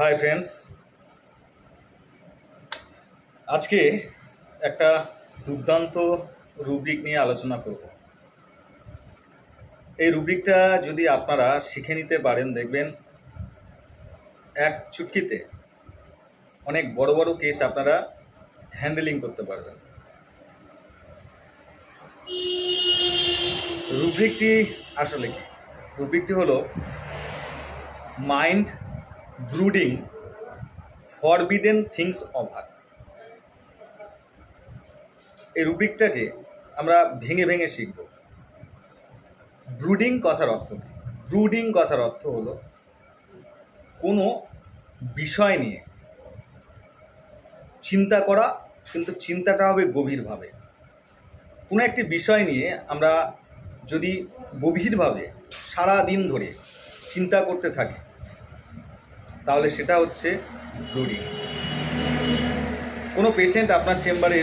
Hi friends, আজকে একটা দুর্দান্ত রুব্রিক নিয়ে আলোচনা করব। এই রুব্রিকটা যদি আপনারা শিখে নিতে পারেন, দেখবেন এক চুটকিতে অনেক বড় বড় কেস আপনারা হ্যান্ডেলিং করতে পারবেন। রুব্রিকটি আসলে কি? রুব্রিকটি হলো mind brooding forbidden things over. এই রুব্রিকটাকে আমরা ভেঙে ভেঙে শিখব। ব্রুডিং কথার অর্থ কি? ব্রুডিং কথার অর্থ হলো কোনো বিষয় নিয়ে চিন্তা করা, কিন্তু চিন্তাটা হবে গভীরভাবে। কোনো একটি বিষয় নিয়ে আমরা যদি গভীরভাবে সারা দিন ধরে চিন্তা করতে থাকি, তাহলে সেটা হচ্ছে ব্রুডিং। কোনো পেশেন্ট আপনার চেম্বারে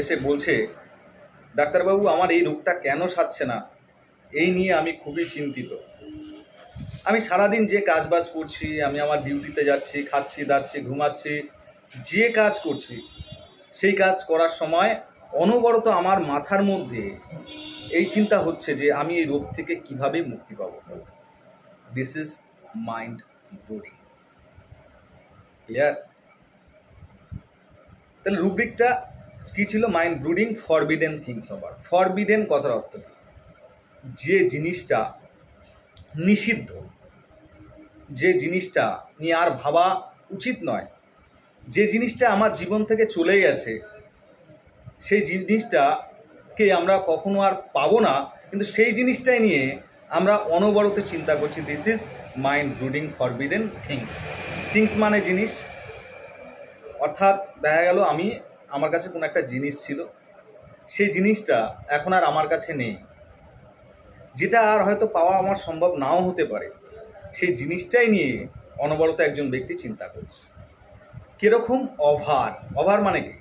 এসে বলছে, ডাক্তারবাবু আমার এই রোগটা কেন সারছে না, এই নিয়ে আমি খুবই চিন্তিত। আমি সারাদিন যে কাজবাজ করছি, আমি আমার ডিউটিতে যাচ্ছি, খাচ্ছি দাচ্ছি ঘুমাচ্ছি, যে কাজ করছি, সেই কাজ করার সময় অনবরত আমার মাথার মধ্যে এই চিন্তা হচ্ছে যে আমি এই রোগ থেকে কিভাবে মুক্তি পাব। This is mind brooding. Clear? তাহলে রুব্রিকটা কি ছিল? Mind brooding forbidden things over. Forbidden কথার অর্থ কি? যে জিনিসটা নিষিদ্ধ, যে জিনিসটা নিয়ে আর ভাবা উচিত নয়, যে জিনিসটা আমার জীবন থেকে চলে গেছে, সেই জিনিসটাকে আমরা কখনো আর পাবো না, কিন্তু সেই জিনিসটাই নিয়ে আমরা অনবরত চিন্তা করছি। This is mind brooding forbidden things. Things মানে জিনিস, অর্থাৎ দেখা গেল আমার কাছে কোনো একটা জিনিস ছিল, সেই জিনিসটা এখন আর আমার কাছে নেই, যেটা আর হয়তো পাওয়া আমার সম্ভব নাও হতে পারে। সেই জিনিসটাই নিয়ে অনবরত একজন ব্যক্তি চিন্তা করছে। কীরকম? ওভার মানে কি?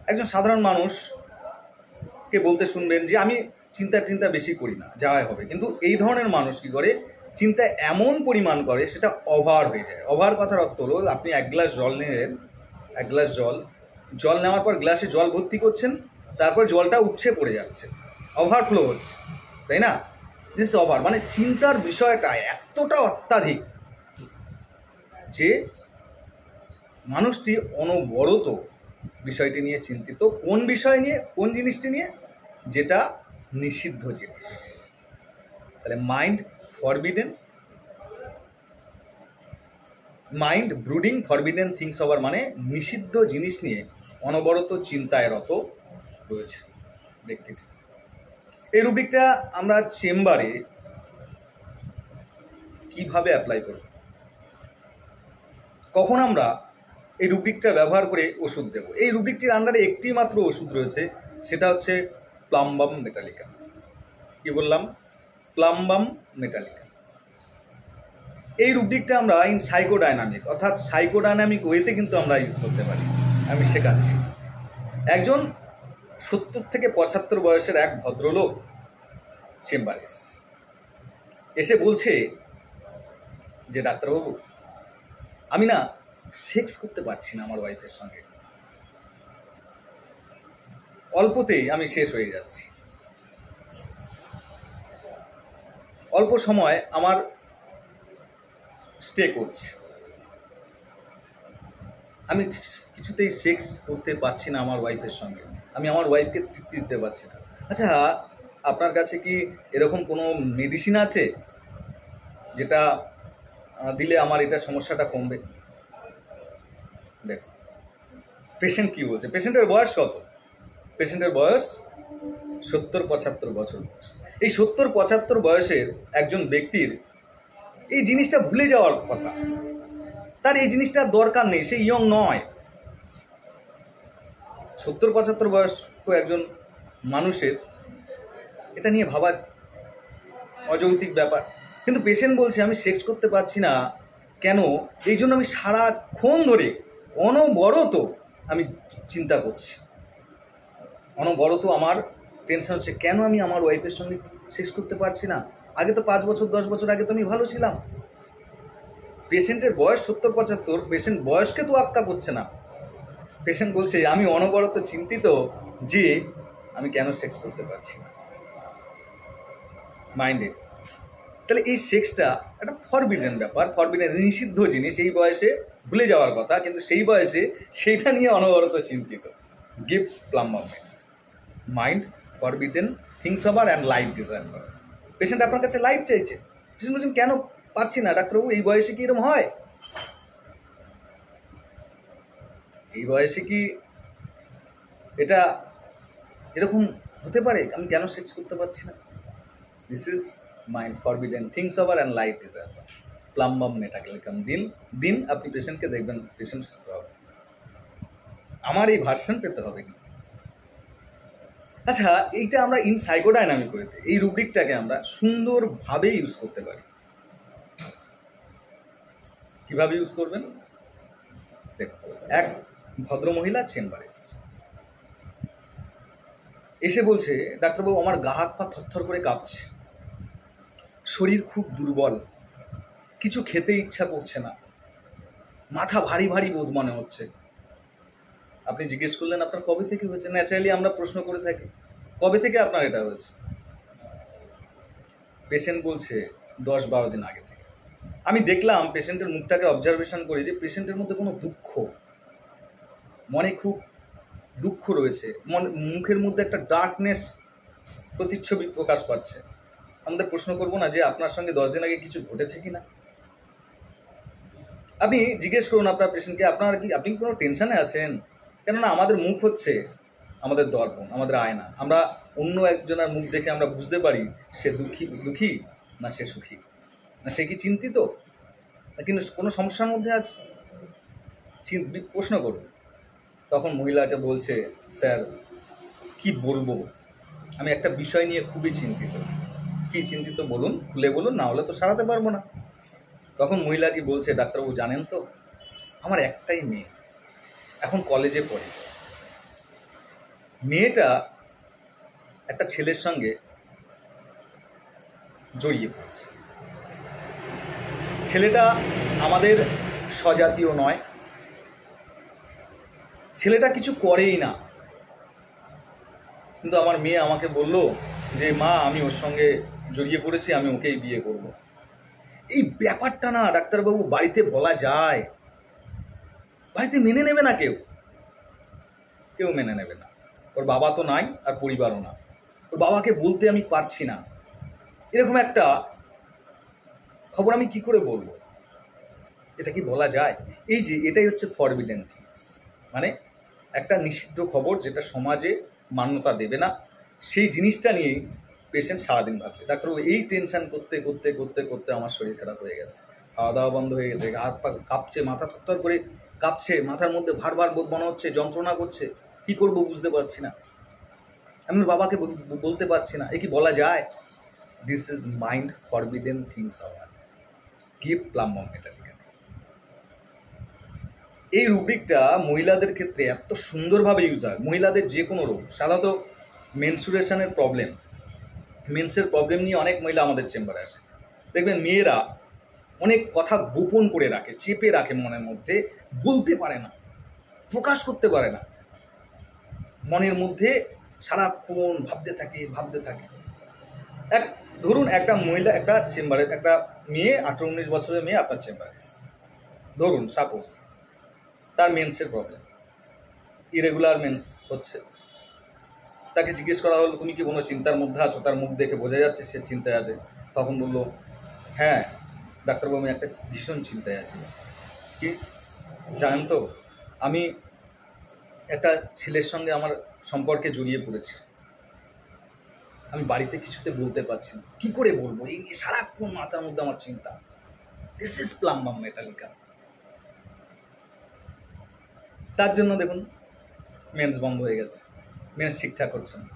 একজন সাধারণ মানুষকে বলতে শুনবেন যে আমি চিন্তা বেশি করি না, যাওয়াই হবে। কিন্তু এই ধরনের মানুষ কী করে? চিন্তা এমন পরিমাণ করে সেটা ওভার হয়ে যায়। ওভার কথার অর্থ হলো, আপনি এক গ্লাস জল নিলেন, এক গ্লাস জল নেওয়ার পর গ্লাসে জল ভর্তি করছেন, তারপর জলটা উপচে পড়ে যাচ্ছে, ওভারফ্লো হচ্ছে, তাই না? দিস ওভার মানে চিন্তার বিষয়টা এতটা অত্যাধিক যে মানুষটি অনবরত বিষয়টি নিয়ে চিন্তিত। কোন বিষয় নিয়ে? কোন জিনিসটি নিয়ে? যেটা নিষিদ্ধ জিনিস। তাহলে mind brooding forbidden things over মানে নিষিদ্ধ জিনিস নিয়ে অনবরত চিন্তায় রত রয়েছে ব্যক্তিটি। এই রুব্রিকটা আমরা চেম্বারে কিভাবে অ্যাপ্লাই করব? কখন আমরা এই রুব্রিকটা ব্যবহার করে ওষুধ দেব? এই রুব্রিকটির আন্ডারে একটি মাত্র ওষুধ রয়েছে, সেটা হচ্ছে প্লাম্বাম মেটালিকা। কি বললাম? Plumbum Metallica. এই রুব্রিকটা আমরা সাইকোডাইনামিক অর্থাৎ সাইকোডাইনামিক ওয়েতে কিন্তু আমরা ইউজ করতে পারি। আমি শেখাচ্ছি। একজন 70 থেকে 75 বয়সের এক ভদ্রলোক চেম্বারে এসে বলছে যে ডাক্তারবাবু, আমি না সেক্স করতে পারছি না আমার ওয়াইফের সঙ্গে, অল্পতেই আমি শেষ হয়ে যাচ্ছি, অল্প সময় আমার স্টে করছে, আমি কিছুতেই সেক্স করতে পারছি না আমার ওয়াইফের সঙ্গে, আমি আমার ওয়াইফকে তৃপ্তি দিতে পারছি না। আচ্ছা, আপনার কাছে কি এরকম কোনো মেডিসিন আছে যেটা দিলে আমার এটা সমস্যাটা কমবে? দেখো পেশেন্ট কী বলছে। পেশেন্টের বয়স কত? পেশেন্টের বয়স 70-75 বছর বয়স। এই 70-75 বয়সের একজন ব্যক্তির এই জিনিসটা ভুলে যাওয়ার কথা, তার এই জিনিসটার দরকার নেই, সে ইয়ং নয়। 70-75 বয়স্ক একজন মানুষের এটা নিয়ে ভাবার অযৌক্তিক ব্যাপার। কিন্তু পেশেন্ট বলছে আমি সেক্স করতে পারছি না কেন, এই জন্য আমি সারাক্ষণ ধরে অনবরত আমি চিন্তা করছি, অনবরত আমার টেনশন হচ্ছে, কেন আমি আমার ওয়াইফের সঙ্গে সেক্স করতে পারছি না? আগে তো 5 বছর 10 বছর আগে তো আমি ভালো ছিলাম। পেশেন্টের বয়স 70-75, পেশেন্ট বয়সকে তো আক্কা করছে না। পেশেন্ট বলছে আমি অনবরত চিন্তিত যে আমি কেন সেক্স করতে পারছি না মাইন্ডে। তাহলে এই সেক্সটা একটা ফরবিডেন ব্যাপার, ফরবিডেন নিষিদ্ধ জিনিস, এই বয়সে ভুলে যাওয়ার কথা, কিন্তু সেই বয়সে সেইটা নিয়ে অনবরত চিন্তিত। Give plumbum mind forbidden things over and life design করা। পেশেন্ট আপনার কাছে লাইফ চাইছে, পেশেন্ট বলছেন কেন পাচ্ছি না ডাক্তারবাবু, এই বয়সে কি এরকম হয়? এই বয়সে কি এটা এরকম হতে পারে? আমি কেন সেক্স করতে পারছি না? This is mind forbidden things over and life desire. Plumbum metallicum দিন আপনি পেশেন্টকে দেখবেন, পেশেন্ট সুস্থ হবে। আমার এই ভার্সন পেতে হবে কি? আচ্ছা, এইটা আমরা ইন সাইকোডাইনামিক ওয়েতে এই রুব্রিকটাকে আমরা সুন্দরভাবে ইউজ করতে পারি। কিভাবে ইউজ করবেন দেখুন। এক ভদ্রমহিলা চেম্বারে এসে বলছে ডাক্তারবাবু আমার গা হাত পা থরথর করে কাঁপছে, শরীর খুব দুর্বল, কিছু খেতে ইচ্ছা করছে না, মাথা ভারী ভারী বোধ মনে হচ্ছে। আপনি জিজ্ঞেস করলেন আপনার কবে থেকে হয়েছে? ন্যাচারালি আমরা প্রশ্ন করে থাকি কবে থেকে আপনার এটা হয়েছে। পেশেন্ট বলছে 10-12 দিন আগে থেকে। আমি দেখলাম পেশেন্টের মুখটাকে অবজারভেশন করি যে পেশেন্টের মধ্যে কোনো দুঃখ, মনে খুব দুঃখ রয়েছে, মুখের মধ্যে একটা ডার্কনেস প্রতিচ্ছবি প্রকাশ পাচ্ছে। আমাদের প্রশ্ন করবো না যে আপনার সঙ্গে 10 দিন আগে কিছু ঘটেছে কি না? আপনি জিজ্ঞেস করুন আপনার পেশেন্টকে আপনি কোনো টেনশনে আছেন? কেননা আমাদের মুখ হচ্ছে আমাদের দর্পণ, আমাদের আয়না। আমরা অন্য একজনের মুখ দেখে আমরা বুঝতে পারি সে দুঃখী না সে সুখী, না সে কি চিন্তিত, না কিন্তু কোনো সমস্যার মধ্যে আছে। প্রশ্ন করুন। তখন মহিলাটা বলছে স্যার কি বলবো, আমি একটা বিষয় নিয়ে খুবই চিন্তিত। কি চিন্তিত বলুন, খুলে বলুন, না হলে তো সারাতে পারবো না। তখন মহিলাটি বলছে ডাক্তারবাবু জানেন তো আমার একটাই মেয়ে, এখন কলেজে পড়ে। মেয়েটা একটা ছেলের সঙ্গে জড়িয়ে পড়েছে। ছেলেটা আমাদের স্বজাতীয় নয়, ছেলেটা কিছু করেই না, কিন্তু আমার মেয়ে আমাকে বলল যে মা আমি ওর সঙ্গে জড়িয়ে পড়েছি, আমি ওকেই বিয়ে করব। এই ব্যাপারটা না ডাক্তারবাবু বাড়িতে বলা যায়? বাড়িতে মেনে নেবে না, কেউ মেনে নেবে না। ওর বাবা তো নাই আর পরিবারও না, ওর বাবাকে বলতে আমি পারছি না, এরকম একটা খবর আমি কি করে বলবো? এটা কি বলা যায়? এই যে এটাই হচ্ছে ফরবিডেন থিংস, মানে একটা নিষিদ্ধ খবর যেটা সমাজে মান্যতা দেবে না, সেই জিনিসটা নিয়েই পেশেন্ট সারাদিন ভাবছে ডাক্তারবাবু এই টেনশন করতে করতে করতে করতে আমার শরীর খারাপ হয়ে গেছে, খাওয়া দাওয়া বন্ধ হয়ে গেছে, হাত পা কাঁপছে, মাথা থরথর করে কাঁপছে, মাথার মধ্যে ভার ভার বোধ মনে হচ্ছে, যন্ত্রণা করছে, কি করব বুঝতে পারছি না, আমি ওর বাবাকে বলতে পারছি না। এ কি বলা যায়? This is mind forbidden things hour. Give plumbum metallicum. এই রুব্রিকটা মহিলাদের ক্ষেত্রে এত সুন্দরভাবে ইউজ হয়। মহিলাদের যে কোনো রোগ, সাধারণত মেনসুরেশনের প্রবলেম, মেন্সের প্রবলেম নিয়ে অনেক মহিলা আমাদের চেম্বারে আসে। দেখবেন মেয়েরা অনেক কথা গোপন করে রাখে, চেপে রাখে, মনের মধ্যে বলতে পারে না, প্রকাশ করতে পারে না, মনের মধ্যে সারাক্ষণ ভাবতে থাকে। ধরুন একটা মহিলা, একটা চেম্বারে একটা মেয়ে, 18-19 বছরের মেয়ে আপনার চেম্বারে, ধরুন সাপোজ তার মেন্সের প্রবলেম, ইরেগুলার মেন্স হচ্ছে। তাকে জিজ্ঞেস করা হলো তুমি কি কোনো চিন্তার মধ্যে আছো? তার মুখ দেখে বোঝা যাচ্ছে সে চিন্তায় আছে। তখন বললো হ্যাঁ ডাক্তারবাবু আমি একটা ভীষণ চিন্তায় আছি। কি জানেন তো, আমি একটা ছেলের সঙ্গে আমার সম্পর্কে জড়িয়ে পড়েছি, আমি বাড়িতে কিছুতে বলতে পারছি না, কী করে বলবো, এই সারাক্ষণ মাথার মধ্যে আমার চিন্তা। This is plumbum metallicum. তার জন্য দেখুন মেন্স বন্ধ হয়ে গেছে, মেন্স ঠিকঠাক হচ্ছে না।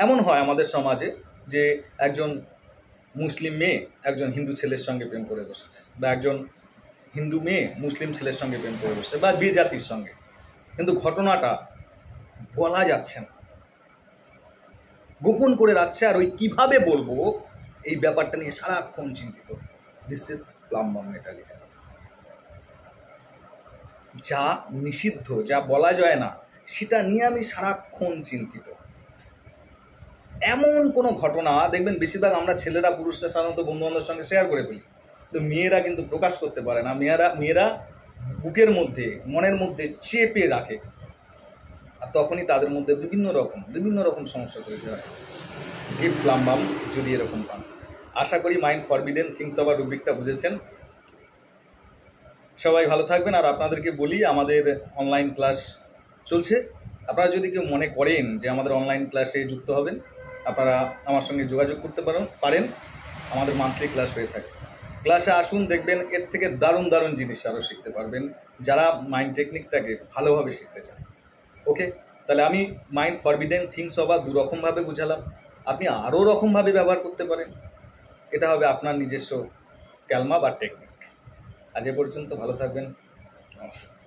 এমন হয় আমাদের সমাজে যে একজন মুসলিম মেয়ে একজন হিন্দু ছেলের সঙ্গে প্রেম করে বসেছে, বা একজন হিন্দু মেয়ে মুসলিম ছেলের সঙ্গে প্রেম করে বসেছে, বা বিয়ে জাতির সঙ্গে, কিন্তু ঘটনাটা বলা যাচ্ছে না, গোপন করে রাখছে। আর ওই কীভাবে বলবো এই ব্যাপারটা নিয়ে সারাক্ষণ চিন্তিত। This is plumbum Metallica. যা নিষিদ্ধ, যা বলা যায় না, সেটা নিয়ে আমি সারাক্ষণ চিন্তিত। এমন কোনো ঘটনা দেখবেন, বেশিরভাগ আমরা ছেলেরা, পুরুষরা সাধারণত বন্ধুবান্ধবের সঙ্গে শেয়ার করে ফেলি, তো মেয়েরা কিন্তু প্রকাশ করতে পারে না। মেয়েরা বুকের মধ্যে, মনের মধ্যে চেপে রাখে, আর তখনই তাদের মধ্যে বিভিন্ন রকম সমস্যা তৈরি হয়। গিভ প্লাম্বাম যদি এরকম পান। আশা করি মাইন্ড ফরবিডেন থিংস ওভার রুব্রিকটা বুঝেছেন। সবাই ভালো থাকবেন। আর আপনাদেরকে বলি, আমাদের অনলাইন ক্লাস চলছে। আপনারা যদি কেউ মনে করেন যে আমাদের অনলাইন ক্লাসে যুক্ত হবেন, আপনারা আমার সঙ্গে যোগাযোগ করতে পারেন। আমাদের মান্থলি ক্লাস হয়ে থাকে। ক্লাসে আসুন, দেখবেন এর থেকে দারুণ দারুণ জিনিস আরও শিখতে পারবেন, যারা মাইন্ড টেকনিকটাকে ভালোভাবে শিখতে চান। ওকে, তাহলে আমি মাইন্ড ফরবিডেন থিংস ওভার দুরকমভাবে বুঝালাম, আপনি আরও রকমভাবে ব্যবহার করতে পারেন। এটা হবে আপনার নিজস্ব ক্যালমা বা টেকনিক। আজ এ পর্যন্ত, ভালো থাকবেন। নমস্কার।